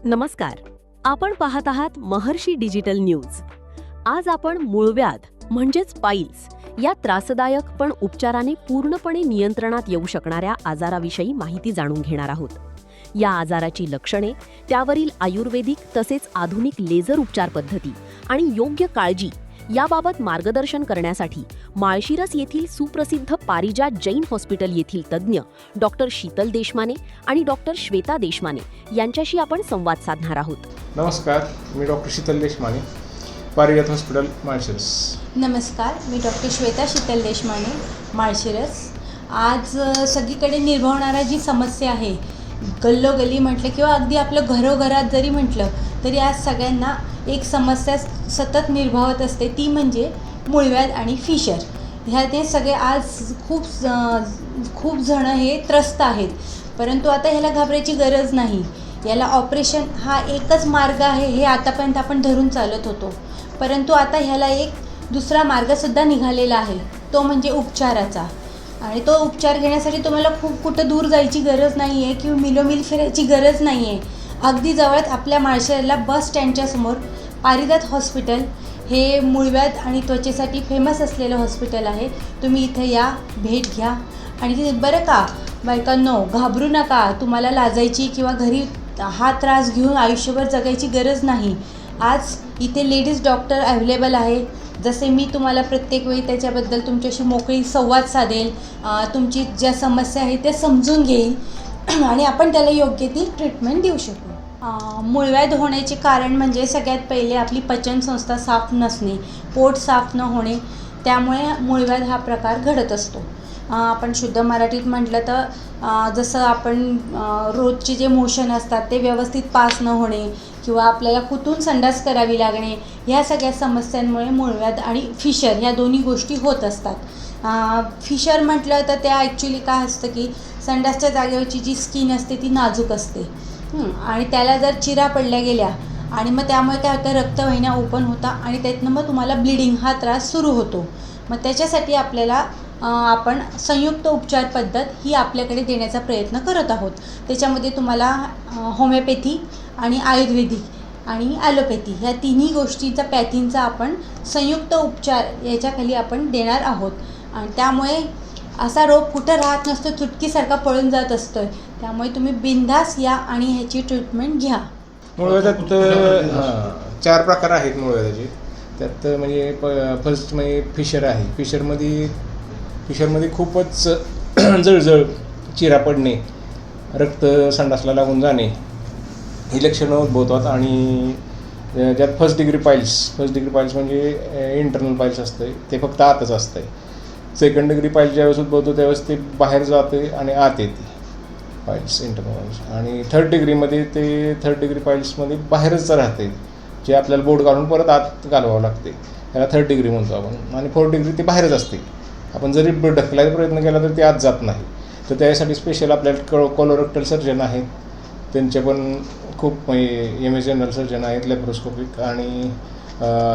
नमस्कार. आपण पाहत आहात महर्षी डिजिटल न्यूज. आज आपण मूळव्याध म्हणजेच पाईल्स या त्रासदायक पण उपचाराने पूर्णपणे नियंत्रणात येऊ शकणाऱ्या आजाराविषयी माहिती जाणून घेणार आहोत. या आजाराची लक्षणे, त्यावरील आयुर्वेदिक तसेच आधुनिक लेझर उपचार पद्धती आणि योग्य काळजी याबाबत मार्गदर्शन करण्यासाठी माळशिरस येथील सुप्रसिद्ध पारिजात जैन हॉस्पिटल येथील तज्ज्ञ डॉक्टर शीतल देशमाने आणि डॉक्टर श्वेता देशमाने यांच्याशी आपण संवाद साधणार आहोत. नमस्कार, मी डॉक्टर शीतल देशमाने, पारिजात हॉस्पिटल माळशिरस. नमस्कार, मी डॉक्टर श्वेता शीतल देशमाने, माळशिरस. आज सगळीकडे निर्भवणारा जी समस्या आहे, गल्लोगल्ली म्हटलं किंवा अगदी आपलं घरोघरात जरी म्हटलं तरी आज सगळ्यांना एक समस्या सतत निर्भवत असते, ती म्हणजे मूळव्याध आणि फिशर. ह्याने सगळे आज खूप जण हे त्रस्त आहेत. परंतु आता ह्याला घाबरायची गरज नाही. याला ऑपरेशन हा एकच मार्ग आहे हे आतापर्यंत आपण धरून चालत होतो. परंतु आता ह्याला एक दुसरा मार्गसुद्धा निघालेला आहे, तो म्हणजे उपचाराचा. आणि तो उपचार घेण्यासाठी तुम्हाला खूप कुठं दूर जायची गरज नाही आहे किंवा मिलोमिल फिरायची गरज नाही आहे. अगदी जवळच आपल्या माळशिरसला बस स्टँडच्या समोर पारिजात हॉस्पिटल हे मूळव्याध आणि त्वचेसाठी फेमस असलेलं हॉस्पिटल आहे. तुम्ही इथे या, भेट घ्या. आणि बरं का बायकांनो, घाबरू नका. तुम्हाला लाजायची किंवा घरी हा त्रास घेऊन आयुष्यभर जगायची गरज नाही. आज इथे लेडीज डॉक्टर अवेलेबल आहे. जसे मी तुम्हाला प्रत्येक वेळी त्याच्याबद्दल तुमच्याशी मोकळी संवाद साधेल, तुमची ज्या समस्या आहेत त्या समजून घेईल आणि आपण त्याला योग्य ती ट्रीटमेंट देऊ शकू. मूळव्याध होण्याचे कारण म्हणजे सगळ्यात पहिले आपली पचनसंस्था साफ नसणे, पोट साफ न होणे, त्यामुळे मूळव्याध हा प्रकार घडत असतो. आपण शुद्ध मराठीत म्हटलं तर जसं आपण रोजचे जे मोशन असतात ते व्यवस्थित पास न होणे किंवा आपल्याला कुठून संडास करावी लागणे, ह्या सगळ्या समस्यांमुळे मूळव्याध आणि फिशर ह्या दोन्ही गोष्टी होत असतात. फिशर म्हटलं तर त्या ॲक्च्युली काय असतं की संडासच्या जागेवरची जी स्किन असते ती नाजूक असते आणि त्याला जर चिरा पडल्या गेल्या आणि मग त्यामुळे काय होतं, रक्तवाहिन्या ओपन होता आणि त्यातनं मग तुम्हाला ब्लिडिंग हा त्रास सुरू होतो. मग त्याच्यासाठी आपल्याला आपण संयुक्त उपचार पद्धत ही आपल्याकडे देण्याचा प्रयत्न करत आहोत. त्याच्यामध्ये तुम्हाला होमिओपॅथी आणि आयुर्वेदिक आणि ॲलोपॅथी ह्या तिन्ही गोष्टींचा पॅथींचा आपण संयुक्त उपचार याच्याखाली आपण देणार आहोत. आणि त्यामुळे असा रोग कुठं राहत नसतो, चुटकीसारखा पळून जात असतो. त्यामुळे तुम्ही बिनधास या आणि ह्याची ट्रीटमेंट घ्या. मूळव्याधात 4 प्रकार आहेत मूळव्याधाचे. त्यात म्हणजे फर्स्ट म्हणजे फिशर आहे. फिशरमध्ये खूपच जळजळ, चिरा पडणे, रक्त संडासला लागून जाणे ही लक्षणं उद्भवतात. आणि ज्यात फर्स्ट डिग्री पाईल्स म्हणजे इंटरनल पाईल्स असते, ते फक्त आतच असतं. सेकंड डिग्री पाईल्स ज्यावेळेस उद्भवतो त्यावेळेस ते बाहेर जाते आणि आत येते पाईल्स, इंटरनल पाईल्स. आणि थर्ड डिग्री पाईल्समध्ये बाहेरच राहते, जे आपल्याला बोट घालून परत आत घालवावं लागते. त्याला थर्ड डिग्री म्हणतो आपण. आणि फोर्थ डिग्री ती बाहेरच असते. आपण जरी ढकलायचा प्रयत्न केला तर ते आत जात नाही. तर त्यासाठी स्पेशल आपल्याला कोलोरेक्टल सर्जन आहेत, त्यांचे पण खूप MS जनरल सर्जन आहेत, लेप्रोस्कोपिक आणि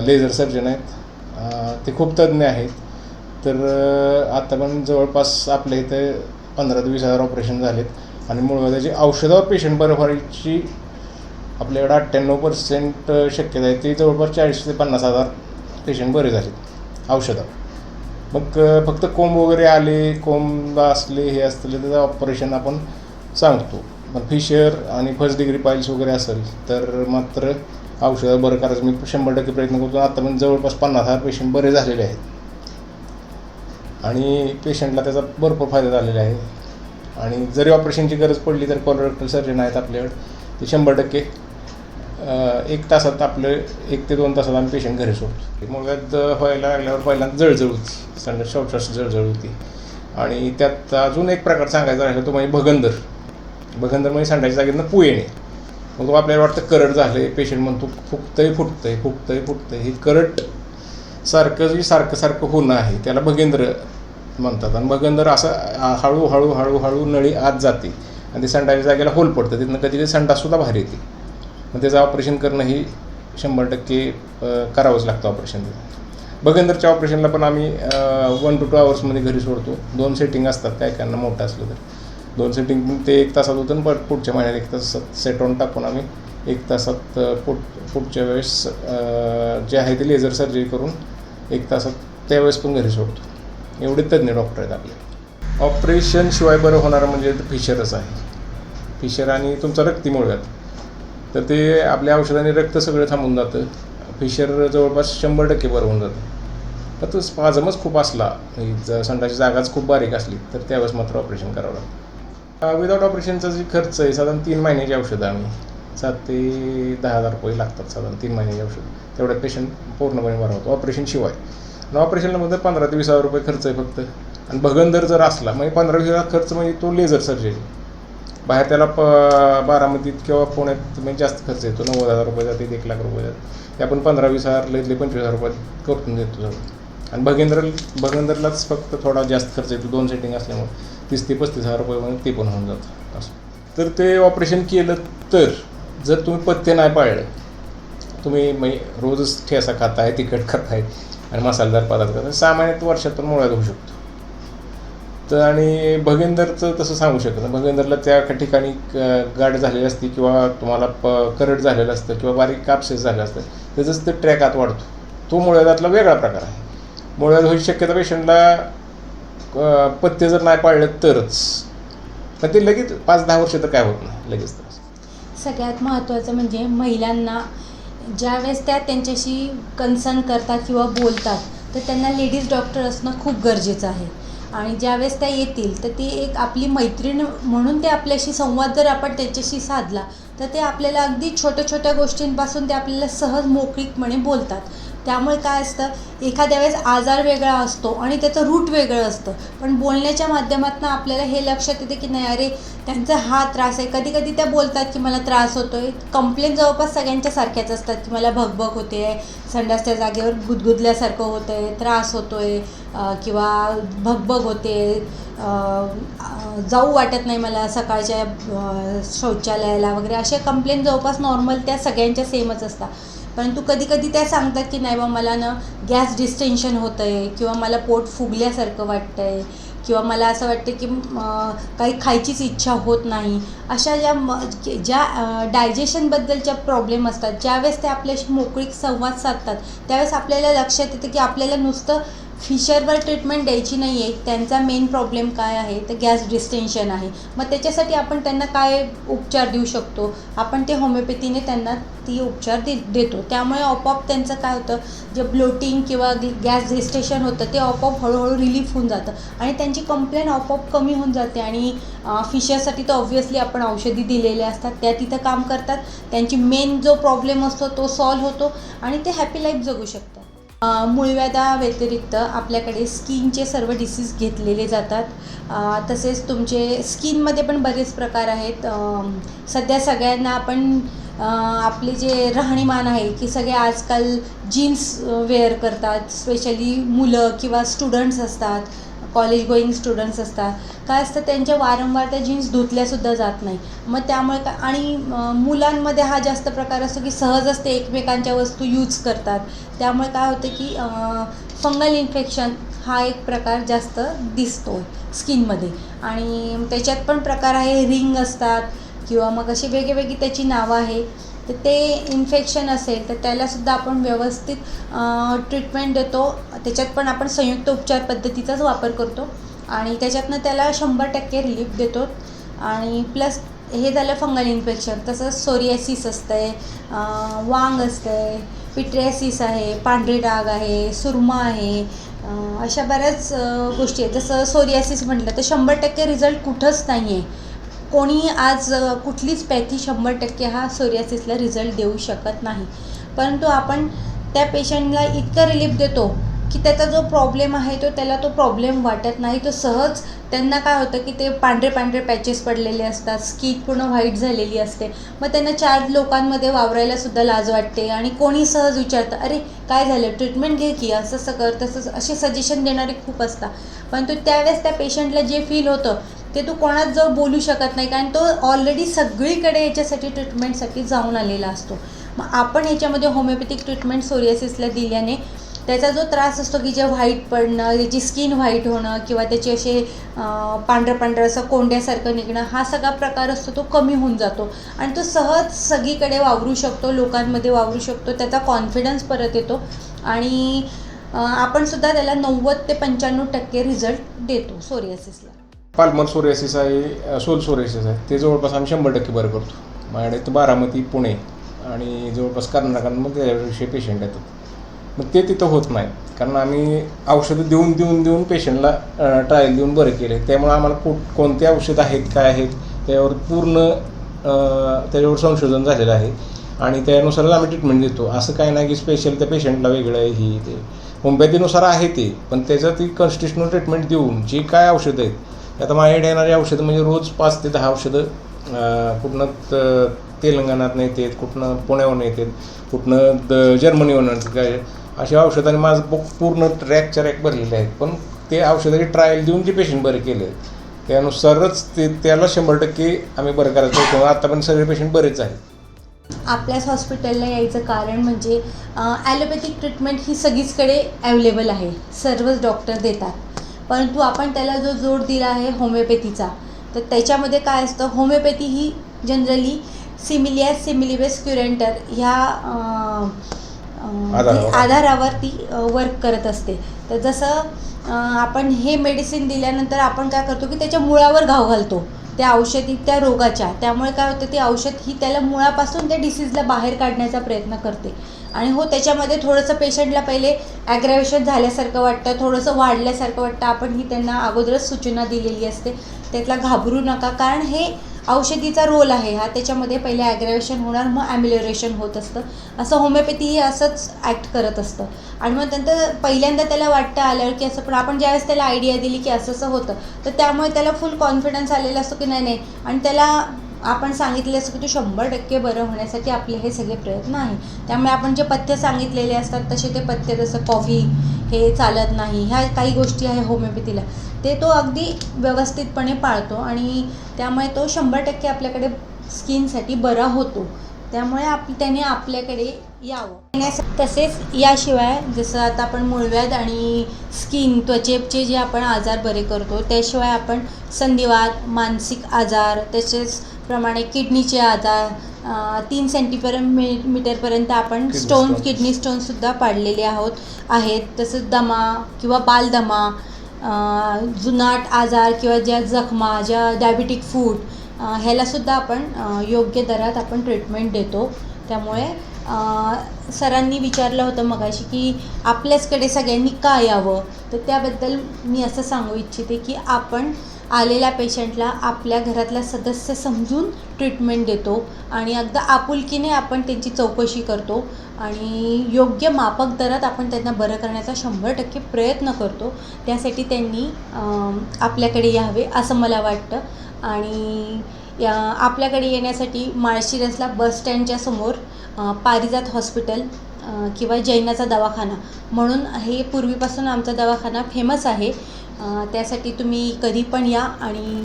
लेझर सर्जन आहेत, ते खूप तज्ज्ञ आहेत. तर आता पण जवळपास आपल्या इथे 15,000 ते 20,000 ऑपरेशन झालेत. आणि मूळव्याधाची औषधावर पेशंट बरं व्हायची आपल्याकडे 98% शक्यता आहे. ते जवळपास 40,000 ते 50,000 पेशंट बरे झालेत औषधावर. मग फक्त कोंब वगैरे आले, कोंब असले, हे असले तर ऑपरेशन आपण सांगतो. पण फिशर आणि फर्स्ट डिग्री पाईल्स वगैरे असेल तर मात्र औषधावर बरं करायचं मी 100% प्रयत्न करतो. आता पण जवळपास 50,000 पेशंट बरे झालेले आहेत आणि पेशंटला त्याचा भरपूर फायदा झालेला आहे. आणि जरी ऑपरेशनची गरज पडली तर कोलोरेक्टल सर्जन आहेत आपल्याकडे, ते 100% 1 तासात आपलं 1 ते 2 तासात आम्ही पेशंट घरी सोडतो. मूळव्याध व्हायला लागल्यावर पहिल्यांदा जळजळ होती, संडास शौचास जळजळ होती. आणि त्यात अजून एक प्रकार सांगायचा राहिला तो म्हणजे भगंदर म्हणजे संडासच्या जागेतनं पू येणे. मग तो आपल्याला वाटतं करट झालं, पेशंट म्हणतो फुगतंय. हे करट सारखं होणं आहे, त्याला भगेंद्र म्हणतात. आणि भगंदर असं हळूहळू नळी आत जाते आणि ते संडासच्या जागेला होल पडतं, तिथनं कधी संडाससुद्धा बाहेर येते. मग त्याचं ऑपरेशन करणं ही 100% करावंच लागतं ऑपरेशन. भगंदरच्या ऑपरेशनला पण आम्ही 1 to 2 आवर्समध्ये घरी सोडतो. 2 सेटिंग असतात, काय मोठं असलं तर 2 सेटिंग ते 1 तासात होतं. पण पुढच्या महिन्यात 1 तासात सेट ऑन टाकून आम्ही 1 तासात पुढच्या वेळेस जे आहे ते लेझर सर्जरी करून 1 तासात त्यावेळेस पण घरी सोडतो. एवढे तज्ज्ञ डॉक्टर आहेत आपले. ऑपरेशनशिवाय बरं होणारं म्हणजे फिशरच आहे. फिशर आणि तुमचा रक्ती मुळव्याध, तर ते आपल्या औषधाने रक्त सगळं थांबून जातं. फिशर जवळपास 100% बरं होऊन जातं. तर तो स्पाझमच खूप असला, संडाची जागाच खूप बारीक असली तर त्यावेळेस मात्र ऑपरेशन करावं लागतं. विदाऊट ऑपरेशनचा जे खर्च आहे साधारण 3 महिन्याची औषधं आम्ही 7 ते 10,000 रुपये लागतात साधारण 3 महिन्याची औषध. तेवढ्यात पेशंट पूर्णपणे बरा होतो ऑपरेशनशिवाय. आणि ऑपरेशनमध्ये 15 ते 20,000 रुपये खर्च आहे फक्त. आणि भगंदर जर असला म्हणजे 15-20,000 खर्च म्हणजे तो लेझर सर्जरी. बाहेर त्याला बारामतीत किंवा पुण्यात म्हणजे जास्त खर्च येतो. 90,000 रुपये जाते, 1,00,000 रुपये जाते. ते आपण 15-20,000 लयतले 25,000 रुपये करून देतो सगळं. आणि भगंदरलाच फक्त थोडा जास्त खर्च येतो, 2 सेटिंग असल्यामुळे 30,000 ते 35,000 रुपये ते पण होऊन जातं असं. तर ते ऑपरेशन केलं तर जर तुम्ही पथ्य नाही पाळलं, तुम्ही म्हणजे रोजच ठेसा खाताय, तिखट खाताय आणि मसालेदार पदार्थ खाताय, 6 महिन्यात वर्षातून मुळव्याध होऊ शकतो. तर आणि भगंदरचं तसं सांगू शकत नाही. भगंदरला त्या ठिकाणी गाठ झालेली असते किंवा तुम्हाला करड झालेलं असतं किंवा बारीक कापसेस झालं असतं, त्याचंच ते ट्रॅक आत वाढतो. तो मुळव्याधातला वेगळा प्रकार आहे. मुळव्याध होईल शक्यता पेशंटला पथ्य जर नाही पाळलं तरच, पण ते लगेच 5-10 वर्ष तर काय होत नाही लगेच. सगळ्यात महत्त्वाचं म्हणजे महिलांना ज्यावेळेस त्या त्यांच्याशी कन्सर्न करतात किंवा बोलतात तर त्यांना लेडीज डॉक्टर असणं खूप गरजेचं आहे. आणि ज्यावेळेस त्या येतील तर ती एक आपली मैत्रीण म्हणून ते आपल्याशी संवाद जर आपण त्यांच्याशी साधला तर ते आपल्याला अगदी छोट्या छोट्या गोष्टींपासून ते आपल्याला सहज मोकळीकपणे बोलतात. त्यामुळे काय असतं, एखाद्या वेळेस आजार वेगळा असतो आणि त्याचं रूट वेगळं असतं, पण बोलण्याच्या माध्यमातून आपल्याला हे लक्षात येते की नाही अरे त्यांचा हा त्रास आहे. कधी कधी त्या बोलतात की मला त्रास होतो आहे. कंप्लेंट जवळपास सगळ्यांच्या सारख्याच असतात की मला भगभग होते आहे, संडासच्या जागेवर गुदगुदल्यासारखं होतं आहे, त्रास होतो आहे किंवा भगभग होते, जाऊ वाटत नाही मला सकाळच्या शौचालयाला वगैरे. अशा कंप्लेंट जवळपास नॉर्मल त्या सगळ्यांच्या सेमच असतात. परंतु कधी कधी त्या सांगतात की नाही बा मला ना गॅस डिस्टेन्शन होतं आहे किंवा मला पोट फुगल्यासारखं वाटतं आहे किंवा मला असं वाटतं की काही खायचीच इच्छा होत नाही. अशा ज्या डायजेशनबद्दलच्या प्रॉब्लेम असतात, ज्यावेळेस ते आपल्याशी मोकळीक संवाद साधतात त्यावेळेस आपल्याला लक्षात येतं की आपल्याला नुसतं फिशरवर ट्रीटमेंट द्यायची नाही आहे. त्यांचा मेन प्रॉब्लेम काय आहे तर गॅस डिस्टेन्शन आहे. मग त्याच्यासाठी आपण त्यांना काय उपचार देऊ शकतो, आपण ते होमिओपॅथीने त्यांना ती उपचार देतो. त्यामुळे आपोआप त्यांचं काय होतं, जे ब्लोटिंग किंवा गॅस डिस्टेन्शन होतं ते आपोआप हळूहळू रिलीफ होऊन जातं आणि त्यांची कंप्लेंट आपोआप कमी होऊन जाते. आणि फिशरसाठी तर ऑब्व्हियसली आपण औषधी दिलेल्या असतात, त्या तिथं काम करतात. त्यांची मेन जो प्रॉब्लेम असतो तो सॉल्व्ह होतो आणि ते हॅपी लाईफ जगू शकतात. मूळव्याधाव्यतिरिक्त आपल्याकडे स्किनचे सर्व डिसीज घेतलेले जातात. तसेच तुमचे स्किनमध्ये पण बरेच प्रकार आहेत. सध्या सगळ्यांना आपण आपले जे राहणीमान आहे की सगळे आजकाल जीन्स वेअर करतात, स्पेशली मुलं किंवा स्टुडंट्स असतात, कॉलेज गोईंग स्टुडंट्स असतात. काय असतं त्यांच्या वारंवार त्या जीन्स धुतल्यासुद्धा जात नाही. मग त्यामुळे आणि मुलांमध्ये हा जास्त प्रकार असतो की सहजच ते एकमेकांच्या वस्तू यूज करतात. त्यामुळे काय होतं की फंगल इन्फेक्शन हा एक प्रकार जास्त दिसतो स्किनमध्ये. आणि त्याच्यात पण प्रकार आहे, रिंग असतात किंवा मग अशी वेगवेगळी त्याची नावं आहे. तर ते इन्फेक्शन असेल तर त्यालासुद्धा आपण व्यवस्थित ट्रीटमेंट देतो. त्याच्यात पण आपण संयुक्त उपचार पद्धतीचाच वापर करतो आणि त्याच्यातनं त्याला 100% रिलीफ देतो. आणि प्लस हे झालं फंगल इन्फेक्शन. तसंच सोरियासिस असतं आहे, वांग असतं आहे, पिट्रियासिस आहे, पांढरे डाग आहे, सुरमा आहे, अशा बऱ्याच गोष्टी आहेत. जसं सोरियासिस म्हटलं तर 100% रिझल्ट कुठंच नाही आहे. कोणी आज कुठलीच पॅथी 100% हा सोरियासिसला रिझल्ट देऊ शकत नाही. परंतु आपण त्या पेशंटला इतकं रिलीफ देतो की त्याचा जो प्रॉब्लेम आहे त्याला तो प्रॉब्लेम वाटत नाही. तो सहज त्यांना काय होतं की ते पांढरे पांढरे पॅचेस पडलेले असतात, स्किन पूर्ण व्हाईट झालेली असते. मग त्यांना 4 लोकांमध्ये वावरायलासुद्धा लाज वाटते आणि कोणी सहज विचारतं अरे काय झालं, ट्रीटमेंट घे की, असं असं कर तसंच, असे सजेशन देणारे खूप असतात. परंतु त्यावेळेस त्या पेशंटला जे फील होतं ते तू कोणाच जवळ बोलू शकत नाही, कारण तो ऑलरेडी सगळीकडे याच्यासाठी ट्रीटमेंटसाठी जाऊन आलेला असतो. मग आपण याच्यामध्ये होमिओपॅथिक ट्रीटमेंट सोरियासिसला दिल्याने त्याचा जो त्रास असतो की जे व्हाईट पडणं, त्याची स्किन व्हाईट होणं किंवा त्याचे असे पांढरं पांढरं असं कोंड्यासारखं निघणं, हा सगळा प्रकार असतो तो कमी होऊन जातो आणि तो सहज सगळीकडे वावरू शकतो, लोकांमध्ये वावरू शकतो, त्याचा कॉन्फिडन्स परत येतो आणि आपण सुद्धा त्याला 90 ते 95% रिझल्ट देतो सोरियासिसला. पाल्मर सोरियासिस आहे, सोल सोरियासिस आहे, ते जवळपास आम्ही 100% बरं करतो. माझ्याकडे तर बारामती, पुणे आणि जवळपास कर्नाटकांमध्ये त्याविषयी पेशंट येतात. मग ते तिथं होत नाही, कारण आम्ही औषधं देऊन पेशंटला ट्रायल देऊन बरं केले. त्यामुळे आम्हाला कोणते औषधं आहेत, काय आहेत, त्यावर पूर्ण त्याच्यावर संशोधन झालेलं आहे आणि त्यानुसारच आम्ही ट्रीटमेंट देतो. असं काय नाही की स्पेशल त्या पेशंटला वेगळं आहे ही ते. होमिओपॅथीनुसार आहे ते, पण त्याच्यात ती कन्स्टिट्युशनल ट्रीटमेंट देऊन जी काय औषधं आहेत, आता माझ्याकडे येणारी औषधं म्हणजे रोज 5 ते 10 औषधं कुठनं तेलंगणातनं येतात, कुठनं पुण्याहून येतात, कुठनं जर्मनीहून काय अशी औषधांनी माझं पूर्ण रॅकच्या रॅक भरलेले आहेत. पण ते औषधाची ट्रायल देऊन जे पेशंट बरे केले त्यानुसारच त्याला 100% आम्ही बरं करायचं होतो. आतापर्यंत सगळे पेशंट बरेच आहेत. आपल्याच हॉस्पिटलला यायचं कारण म्हणजे ॲलोपॅथिक ट्रीटमेंट ही सगळीचकडे अवेलेबल आहे, सर्वच डॉक्टर देतात. परंतु आपण त्याला जो जोड दिला आहे होमिओपॅथीचा, तर त्याच्यामध्ये काय असतं, होमिओपॅथी ही जनरली सिमिलियास सिमिलिबस क्युरेंटर ह्या आधारावरती वर्क करत असते. तर जसं आपण हे मेडिसिन दिल्यानंतर आपण काय करतो की त्याच्या मुळावर घाव घालतो त्या औषधी त्या रोगाच्या. त्यामुळे काय होतं, ती औषध ही त्याला मुळापासून त्या डिसीजला बाहेर काढण्याचा प्रयत्न करते. आणि हो, त्याच्यामध्ये थोडंसं पेशंटला पहिले ॲग्रॅवेशन झाल्यासारखं वाटतं, थोडंसं वाढल्यासारखं वाटतं. आपण ही त्यांना अगोदरच सूचना दिलेली असते, त्यातला घाबरू नका, कारण हे औषधीचा रोल आहे हा. त्याच्यामध्ये पहिले ॲग्रॅवेशन होणार, मग ॲम्युलरेशन होत असतं. असं होमिओपॅथी ही असंच ॲक्ट करत असतं. आणि मग नंतर पहिल्यांदा त्याला वाटतं आल्यावर की असं, पण आपण ज्यावेळेस त्याला आयडिया दिली की असं असं होतं, तर त्यामुळे त्याला फुल कॉन्फिडन्स आलेला असतो की नाही, आणि त्याला आपण सांगितले असं की तो 100% बरं होण्यासाठी आपले हे सगळे प्रयत्न आहे. त्यामुळे आपण जे पथ्य सांगितलेले असतात तसे ते पथ्य, जसं कॉफी हे चालत नाही, ह्या काही गोष्टी आहे होमिओपॅथीला, ते तो अगदी व्यवस्थितपणे पाळतो आणि त्यामुळे तो 100% आपल्याकडे स्किनसाठी बरा होतो. त्यामुळे त्याने आपल्याकडे यावं. तसेच याशिवाय जसं आता आपण मूळव्याध आणि स्किन त्वचेचे जे आपण आजार बरे करतो, त्याशिवाय आपण संधिवात, मानसिक आजार, तसेच प्रमाणे किडनीचे आजार, 3 सेंटीमीटरपर्यंत आपण किडनी स्टोनसुद्धा पाडलेले आहेत. तसंच दमा किंवा बालदमा, जुनाट आजार किंवा ज्या जखमा, ज्या डायबिटिक फूड, ह्यालासुद्धा आपण योग्य दरात आपण ट्रीटमेंट देतो. त्यामुळे सरांनी विचारलं होतं मगाशी की आपल्याचकडे सगळ्यांनी का यावं, तर त्याबद्दल मी असं सांगू इच्छिते की आपण आलेल्या पेशंटला आपल्या घरातला सदस्य समजून ट्रीटमेंट देतो आणि अगदी आपुलकीने आपण त्यांची चौकशी करतो आणि योग्य माफक दरात आपण त्यांना बरं करण्याचा 100% प्रयत्न करतो. त्यासाठी त्यांनी आपल्याकडे यावे असं मला वाटतं. आणि आपल्याकडे येण्यासाठी माळशिरसला बसस्टँडच्या समोर पारिजात हॉस्पिटल किंवा जैनाचा दवाखाना म्हणून हे पूर्वीपासून आमचा दवाखाना फेमस आहे. त्यासाठी तुम्ही कधी पण या आणि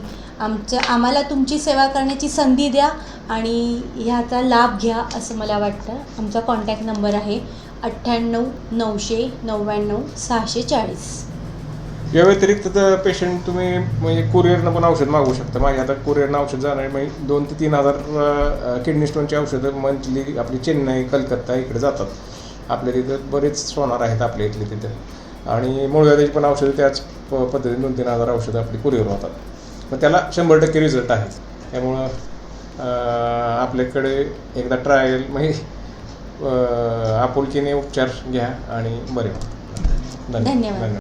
आम्हाला तुमची सेवा करण्याची संधी द्या आणि ह्याचा लाभ घ्या असं मला वाटतं. आमचा कॉन्टॅक्ट नंबर आहे 98 900 99 640. या व्यतिरिक्त तर पेशंट तुम्ही म्हणजे कुरिअरनं पण औषध मागवू शकता. माझ्या आता कुरिअरनं औषध जाणार म्हणजे 2 ते 3 हजार किडनी स्टोनची औषधं मंथली आपली चेन्नई, कलकत्ता इकडे जातात. आपल्या तिथं बरेच सोनार आहेत आपल्या इथले तिथं. आणि मूळव्याधीची पण औषधं त्याच पद्धतीने 2-3 हजार औषधं आपली कुरिअर होतात. पण त्याला 100% रिझल्ट आहे. त्यामुळं आपल्याकडे एकदा ट्रायल म्हणजे आपुलकीने उपचार घ्या आणि बरे. धन्यवाद.